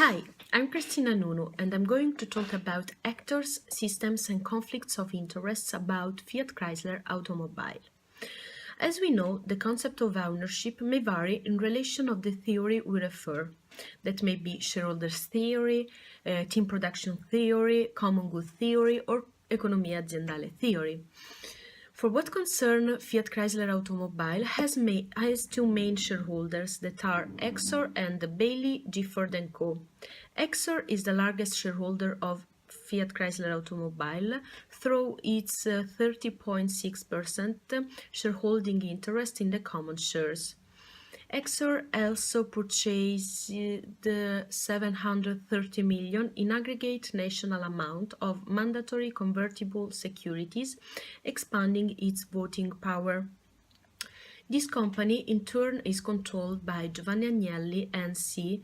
Hi, I'm Christina Nunu and I'm going to talk about actors, systems and conflicts of interests about Fiat Chrysler Automobile. As we know, the concept of ownership may vary in relation of the theory we refer. That may be shareholders theory, team production theory, common good theory or economia aziendale theory. For what concerns Fiat Chrysler Automobile has two main shareholders that are Exor and Bailey Gifford & Co. Exor is the largest shareholder of Fiat Chrysler Automobile through its 30.6% shareholding interest in the common shares. Exor also purchased 730 million in aggregate national amount of mandatory convertible securities, expanding its voting power. This company in turn is controlled by Giovanni Agnelli and SIPA.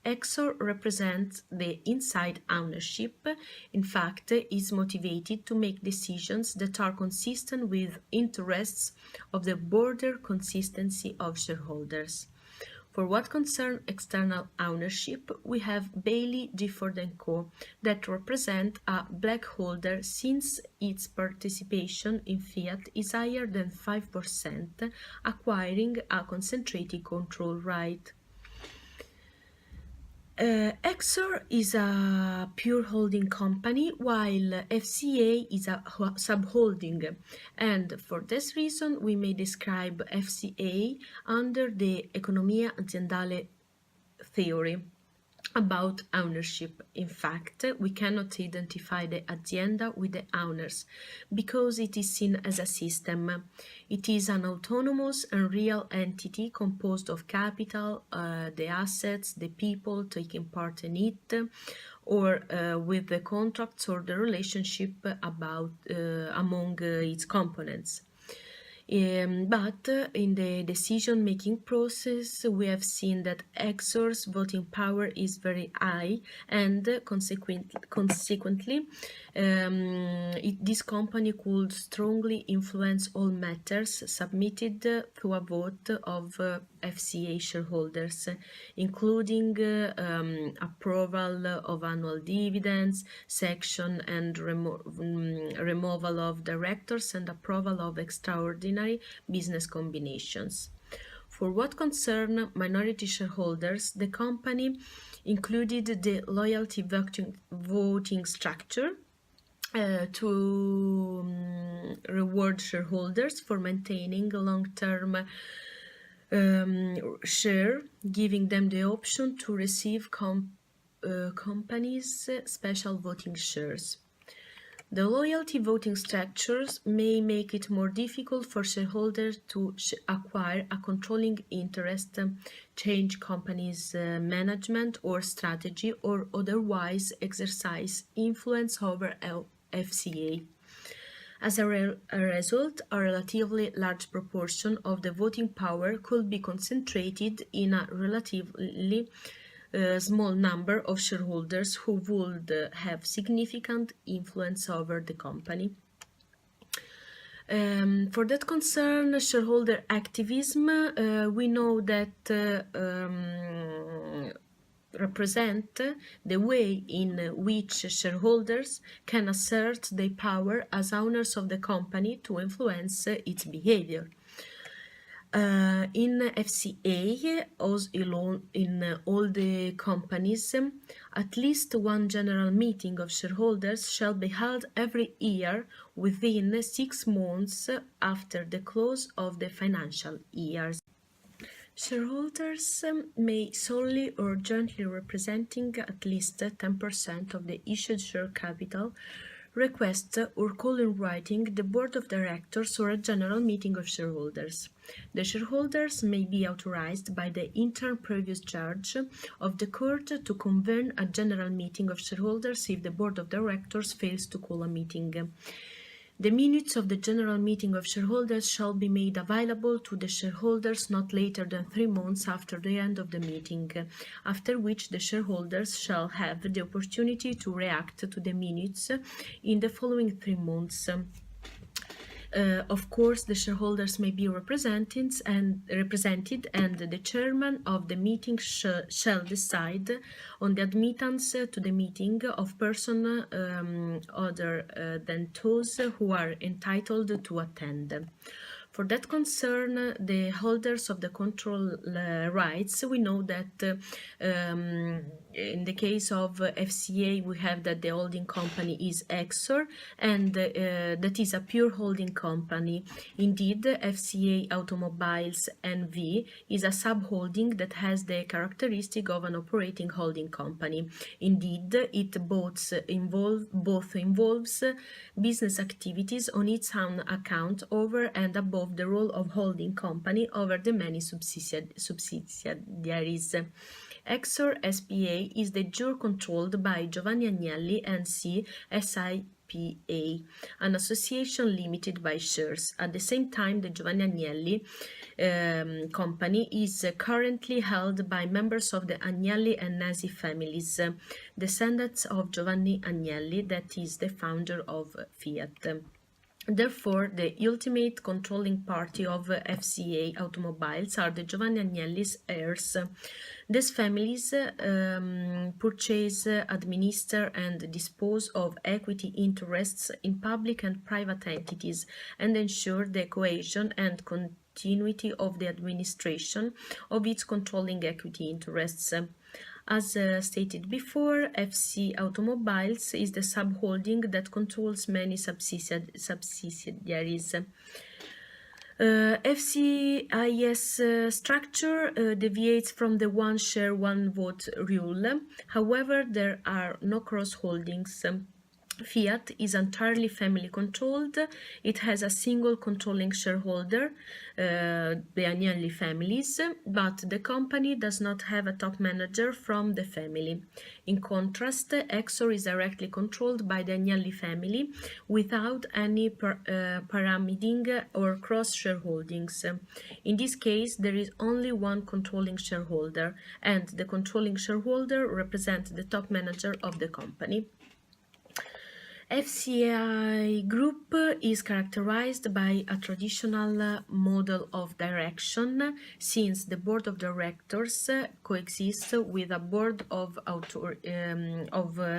Exor represents the inside ownership, in fact is motivated to make decisions that are consistent with interests of the broader consistency of shareholders. For what concerns external ownership, we have Bailey Gifford & Co. that represent a blackholder since its participation in Fiat is higher than 5%, acquiring a concentrated control right. Exor is a pure holding company, while FCA is a subholding, and for this reason we may describe FCA under the economia aziendale theory about ownership. In fact, we cannot identify the azienda with the owners because it is seen as a system. It is an autonomous and real entity composed of capital, the assets, the people taking part in it, or with the contracts or the relationship among its components. But in the decision-making process, we have seen that Exor's voting power is very high, and consequently, this company could strongly influence all matters submitted through a vote of FCA shareholders, including approval of annual dividends, section and removal of directors, and approval of extraordinary business combinations. For what concerns minority shareholders, the company included the loyalty voting structure to reward shareholders for maintaining a long-term share, giving them the option to receive companies' special voting shares. The loyalty voting structures may make it more difficult for shareholders to acquire a controlling interest, change companies' management or strategy, or otherwise exercise influence over FCA. As a result, a relatively large proportion of the voting power could be concentrated in a relatively small number of shareholders who would have significant influence over the company. For that concern, shareholder activism, we know that represent the way in which shareholders can assert their power as owners of the company to influence its behavior. In FCA, as in all the companies, at least one general meeting of shareholders shall be held every year within 6 months after the close of the financial years. Shareholders may solely or jointly representing at least 10% of the issued share capital request or call in writing the board of directors or a general meeting of shareholders. The shareholders may be authorized by the interim previous judge of the court to convene a general meeting of shareholders if the board of directors fails to call a meeting. The minutes of the general meeting of shareholders shall be made available to the shareholders not later than 3 months after the end of the meeting, after which the shareholders shall have the opportunity to react to the minutes in the following 3 months. Of course, the shareholders may be represented, and the chairman of the meeting shall decide on the admittance to the meeting of person other than those who are entitled to attend. For that concern, the holders of the control rights, we know that in the case of FCA, we have that the holding company is Exor, and that is a pure holding company. Indeed, FCA Automobiles NV is a sub-holding that has the characteristic of an operating holding company. Indeed, it both involves business activities on its own account over and above the role of holding company over the many subsidiaries. Exor SPA is de jure controlled by Giovanni Agnelli NC SIPA, an association limited by shares. At the same time, the Giovanni Agnelli company is currently held by members of the Agnelli and Nasi families, descendants of Giovanni Agnelli, that is the founder of Fiat. Therefore, the ultimate controlling party of FCA Automobiles are the Giovanni Agnelli's heirs. These families purchase, administer, and dispose of equity interests in public and private entities and ensure the cohesion and continuity of the administration of its controlling equity interests. As stated before, FC Automobiles is the sub-holding that controls many subsidiaries. FCIS structure deviates from the one share, one vote rule. However, there are no cross-holdings. Fiat is entirely family controlled. It has a single controlling shareholder, the Agnelli families, but the company does not have a top manager from the family. In contrast, Exor is directly controlled by the Agnelli family without any pyramiding or cross-shareholdings. In this case, there is only one controlling shareholder, and the controlling shareholder represents the top manager of the company. FCI Group is characterized by a traditional model of direction, since the board of directors coexists with a board of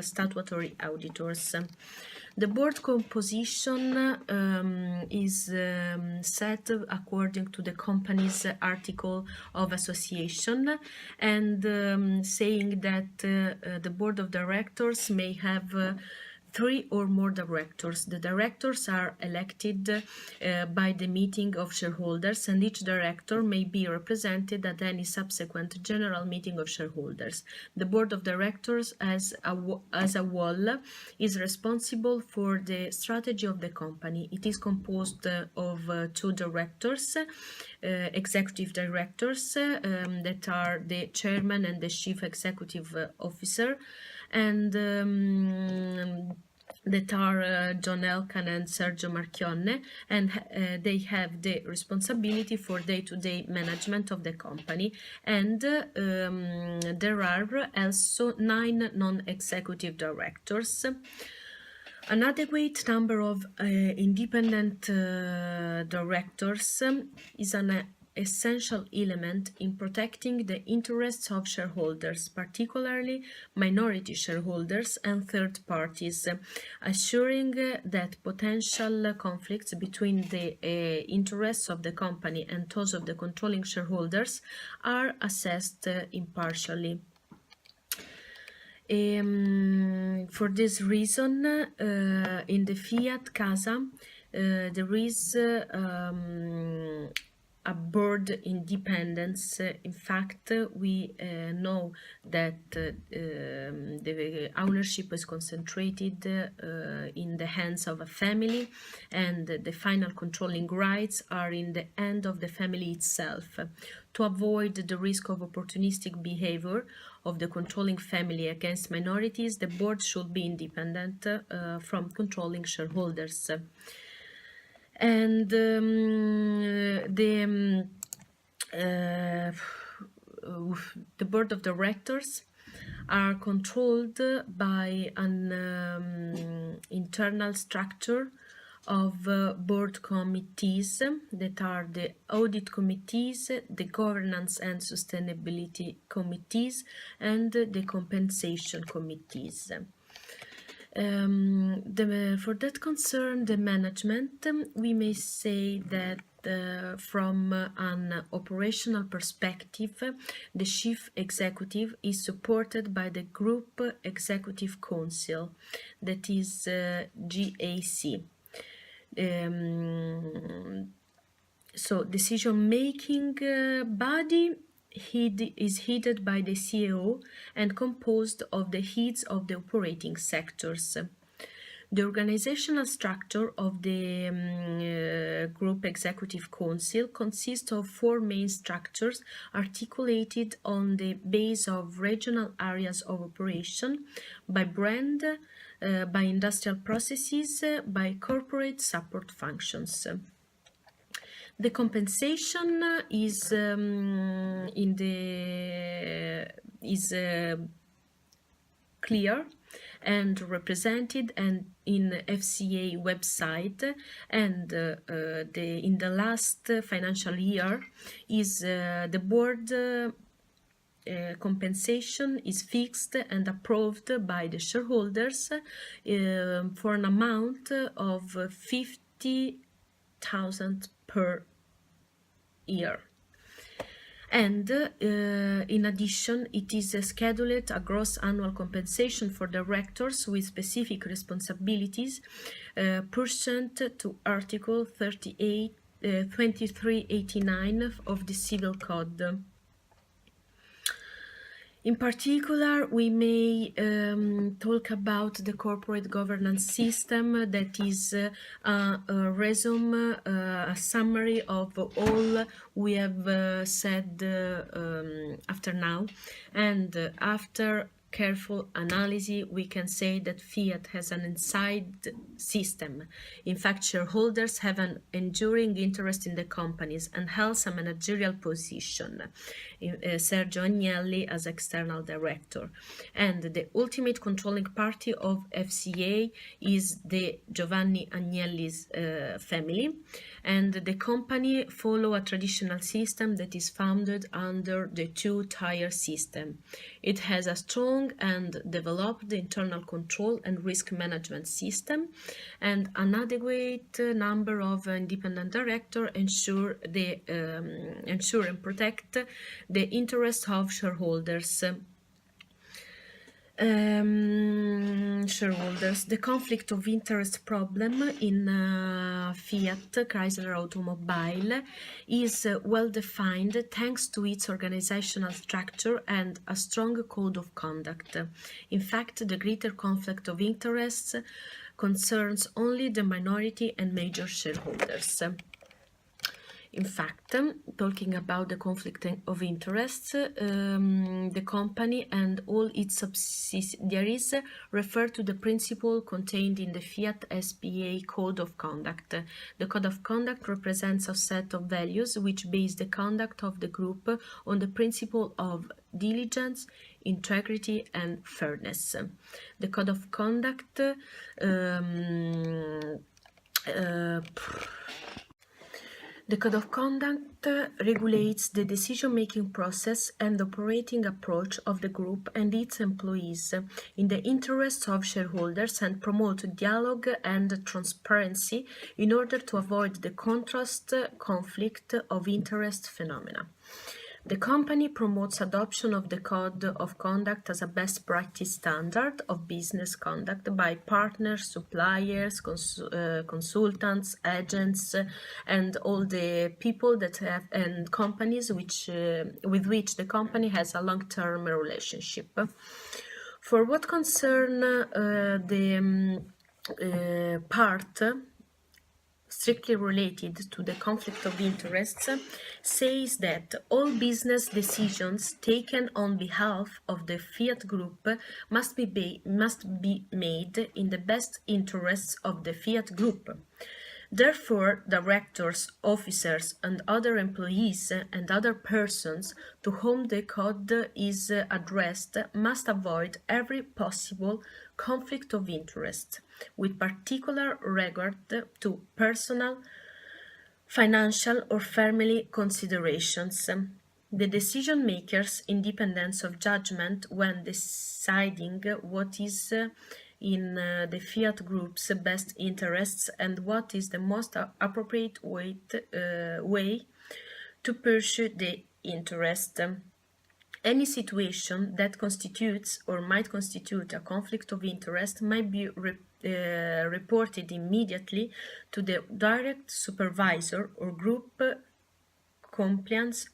statutory auditors. The board composition is set according to the company's article of association, and saying that the board of directors may have 3 or more directors. The directors are elected by the meeting of shareholders, and each director may be represented at any subsequent general meeting of shareholders. The board of directors as a whole is responsible for the strategy of the company. It is composed of 2 directors, executive directors, that are the chairman and the chief executive officer, and that are John Elkann and Sergio Marchionne, and they have the responsibility for day-to-day management of the company. And there are also 9 non-executive directors. An adequate number of independent directors is an essential element in protecting the interests of shareholders, particularly minority shareholders and third parties, assuring that potential conflicts between the interests of the company and those of the controlling shareholders are assessed impartially. For this reason, in the Fiat Casa, there is a board independence. In fact, we know that the ownership is concentrated in the hands of a family, and the final controlling rights are in the hand of the family itself. To avoid the risk of opportunistic behavior of the controlling family against minorities, the board should be independent from controlling shareholders. And the board of directors are controlled by an internal structure of board committees that are the audit committees, the governance and sustainability committees, and the compensation committees. For that concern, the management, we may say that from an operational perspective, the chief executive is supported by the Group Executive Council, that is GAC. So decision-making body is headed by the CEO and composed of the heads of the operating sectors. The organizational structure of the Group Executive Council consists of four main structures articulated on the base of regional areas of operation, by brand, by industrial processes, by corporate support functions. The compensation is clear and represented and in FCA website, and in the last financial year is the board compensation is fixed and approved by the shareholders for an amount of 50,000 per year. And in addition, it is scheduled a gross annual compensation for directors with specific responsibilities pursuant to Article 2389 of the Civil Code. In particular, we may talk about the corporate governance system, that is a resume, a summary of all we have said after now. And after careful analysis, we can say that Fiat has an inside system. In fact, shareholders have an enduring interest in the companies and holds a managerial position. Sergio Agnelli as external director. And the ultimate controlling party of FCA is the Giovanni Agnelli's family. And the company follow a traditional system that is founded under the two-tier system. It has a strong and developed internal control and risk management system, and an adequate number of independent directors ensure and protect the interests of shareholders. The conflict of interest problem in Fiat Chrysler Automobile is well defined thanks to its organizational structure and a strong code of conduct. In fact, the greater conflict of interests concerns only the minority and major shareholders. In fact, talking about the conflict of interests, the company and all its subsidiaries refer to the principle contained in the Fiat SPA Code of Conduct. The Code of Conduct represents a set of values which base the conduct of the group on the principle of diligence, integrity and fairness. The Code of Conduct The Code of Conduct regulates the decision-making process and operating approach of the group and its employees in the interests of shareholders and promote dialogue and transparency in order to avoid the conflict of interest phenomena. The company promotes adoption of the Code of Conduct as a best practice standard of business conduct by partners, suppliers, consultants, agents, and all the people that have and companies with which the company has a long-term relationship. For what concern the part strictly related to the conflict of interests, says that all business decisions taken on behalf of the Fiat Group must be made in the best interests of the Fiat Group. Therefore, directors, officers, and other employees and other persons to whom the code is addressed must avoid every possible conflict of interest, with particular regard to personal, financial, or family considerations. The decision maker's independence of judgment when deciding what is in the Fiat Group's best interests and what is the most appropriate way to pursue the interest. Any situation that constitutes or might constitute a conflict of interest might be reported immediately to the direct supervisor or group compliance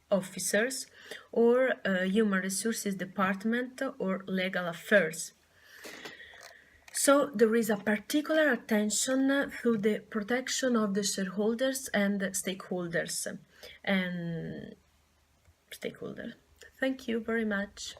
officers or human resources department or legal affairs. So there is a particular attention to the protection of the shareholders and stakeholders. Thank you very much.